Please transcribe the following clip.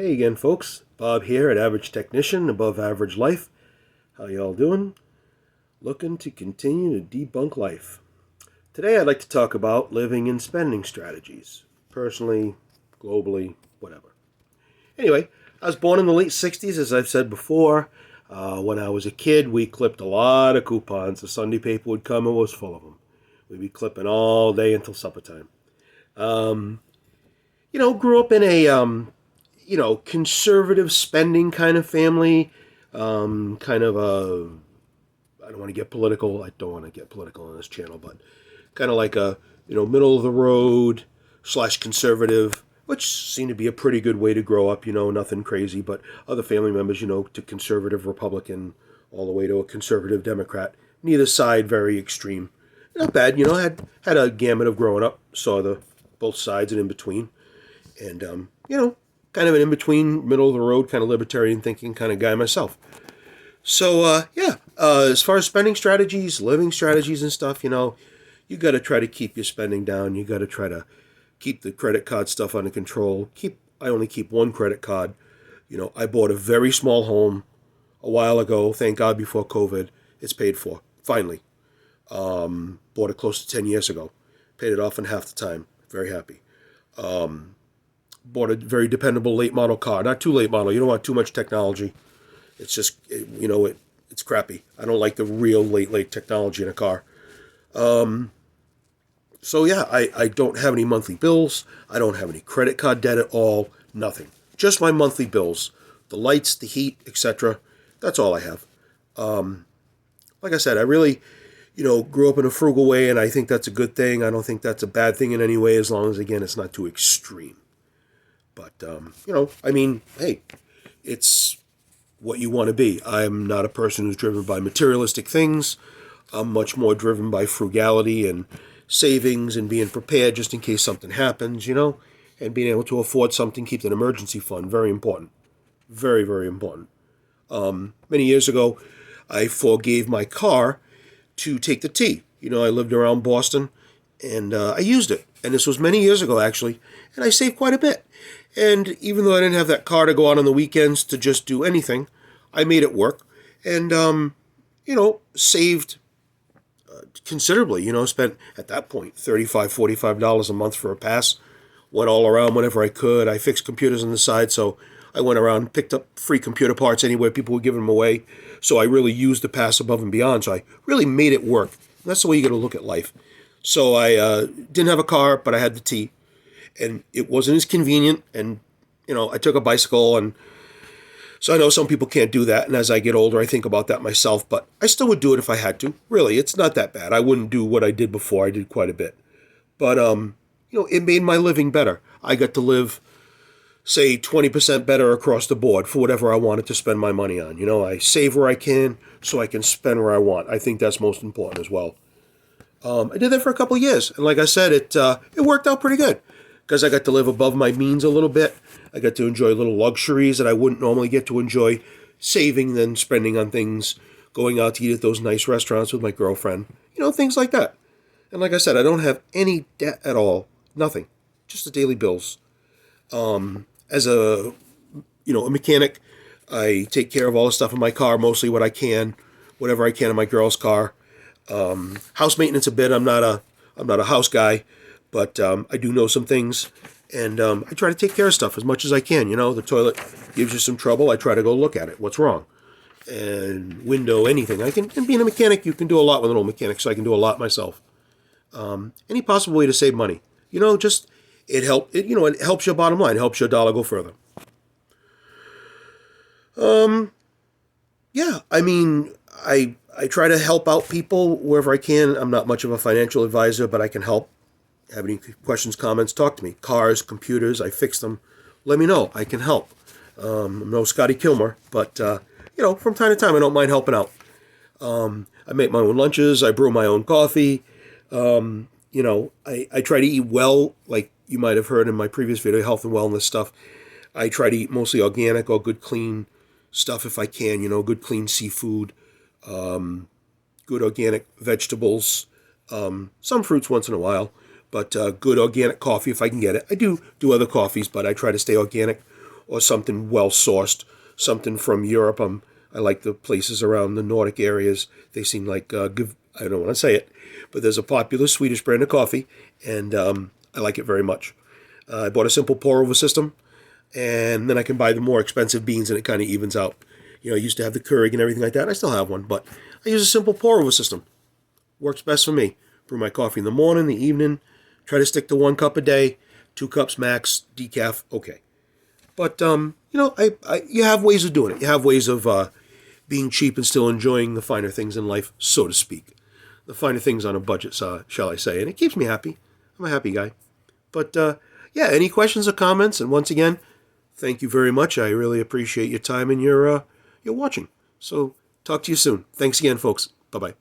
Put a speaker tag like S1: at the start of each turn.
S1: Hey again, folks. Bob here at Average Technician, Above Average Life. How y'all doing? Looking to continue to debunk life. Today I'd like to talk about living and spending strategies. Personally, globally, whatever. Anyway, I was born in the late 60s, as I've said before. When I was a kid, we clipped a lot of coupons. The Sunday paper would come and was full of them. We'd be clipping all day until supper time. Grew up in a conservative spending kind of family. Kind of a, I don't want to get political. I don't want to get political on this channel, but kind of like a, middle of the road / conservative, which seemed to be a pretty good way to grow up. Nothing crazy, but other family members, to conservative Republican, all the way to a conservative Democrat. Neither side very extreme. Not bad, had a gamut of growing up. Saw the both sides and in between. And, kind of an in-between, middle-of-the-road kind of libertarian thinking kind of guy myself. So, as far as spending strategies, living strategies and stuff, you got to try to keep your spending down. You got to try to keep the credit card stuff under control. I only keep one credit card. I bought a very small home a while ago, thank God, before COVID. It's paid for, finally. Bought it close to 10 years ago. Paid it off in half the time. Very happy. Bought a very dependable late model car. Not too late model. You don't want too much technology. It's just, it's crappy. I don't like the real late technology in a car. I don't have any monthly bills. I don't have any credit card debt at all. Nothing. Just my monthly bills. The lights, the heat, etc. That's all I have. Like I said, I really, grew up in a frugal way, and I think that's a good thing. I don't think that's a bad thing in any way, as long as, again, it's not too extreme. But, hey, it's what you want to be. I'm not a person who's driven by materialistic things. I'm much more driven by frugality and savings and being prepared just in case something happens, and being able to afford something, keep an emergency fund. Very important. Very, very important. Many years ago, I forgave my car to take the T. I lived around Boston, and I used it. And this was many years ago, actually, and I saved quite a bit. And even though I didn't have that car to go out on the weekends to just do anything, I made it work. And, saved considerably. Spent, at that point, $35, $45 a month for a pass. Went all around whenever I could. I fixed computers on the side, so I went around, picked up free computer parts anywhere people were giving them away. So I really used the pass above and beyond. So I really made it work. And that's the way you got to look at life. So I didn't have a car, but I had the T. And it wasn't as convenient. And, I took a bicycle. And so I know some people can't do that. And as I get older, I think about that myself. But I still would do it if I had to. Really, it's not that bad. I wouldn't do what I did before. I did quite a bit. But, it made my living better. I got to live, say, 20% better across the board for whatever I wanted to spend my money on. I save where I can so I can spend where I want. I think that's most important as well. I did that for a couple of years. And like I said, it worked out pretty good because I got to live above my means a little bit. I got to enjoy little luxuries that I wouldn't normally get to enjoy, saving then spending on things, going out to eat at those nice restaurants with my girlfriend, things like that. And like I said, I don't have any debt at all. Nothing. Just the daily bills. As a mechanic, I take care of all the stuff in my car, mostly what I can, whatever I can in my girl's car. House maintenance a bit. I'm not a house guy, but I do know some things, and I try to take care of stuff as much as I can. The toilet gives you some trouble. I try to go look at it. What's wrong? And window, anything. And being a mechanic, you can do a lot with an old mechanic, so I can do a lot myself. Any possible way to save money. It helps your bottom line. It helps your dollar go further. I try to help out people wherever I can. I'm not much of a financial advisor, but I can help. Have any questions, comments, talk to me. Cars, computers, I fix them. Let me know. I can help. I'm no Scotty Kilmer, but, from time to time, I don't mind helping out. I make my own lunches. I brew my own coffee. I try to eat well, like you might have heard in my previous video, health and wellness stuff. I try to eat mostly organic or good, clean stuff if I can, good, clean seafood, good organic vegetables, some fruits once in a while, but good organic coffee if I can get it. I do other coffees, but I try to stay organic or something well sourced, something from Europe. I like the places around the Nordic areas. They seem like good. I don't want to say it, but there's a popular Swedish brand of coffee, and I like it very much. I bought a simple pour over system, and then I can buy the more expensive beans, and it kind of evens out. I used to have the Keurig and everything like that. I still have one, but I use a simple pour over system. Works best for me. Brew my coffee in the morning, the evening. Try to stick to 1 cup a day, 2 cups max, decaf. Okay, but you have ways of doing it. You have ways of being cheap and still enjoying the finer things in life, so to speak. The finer things on a budget, shall I say, and it keeps me happy. I'm a happy guy. But yeah, any questions or comments? And once again, thank you very much. I really appreciate your time and your watching. So talk to you soon. Thanks again, folks. Bye-bye.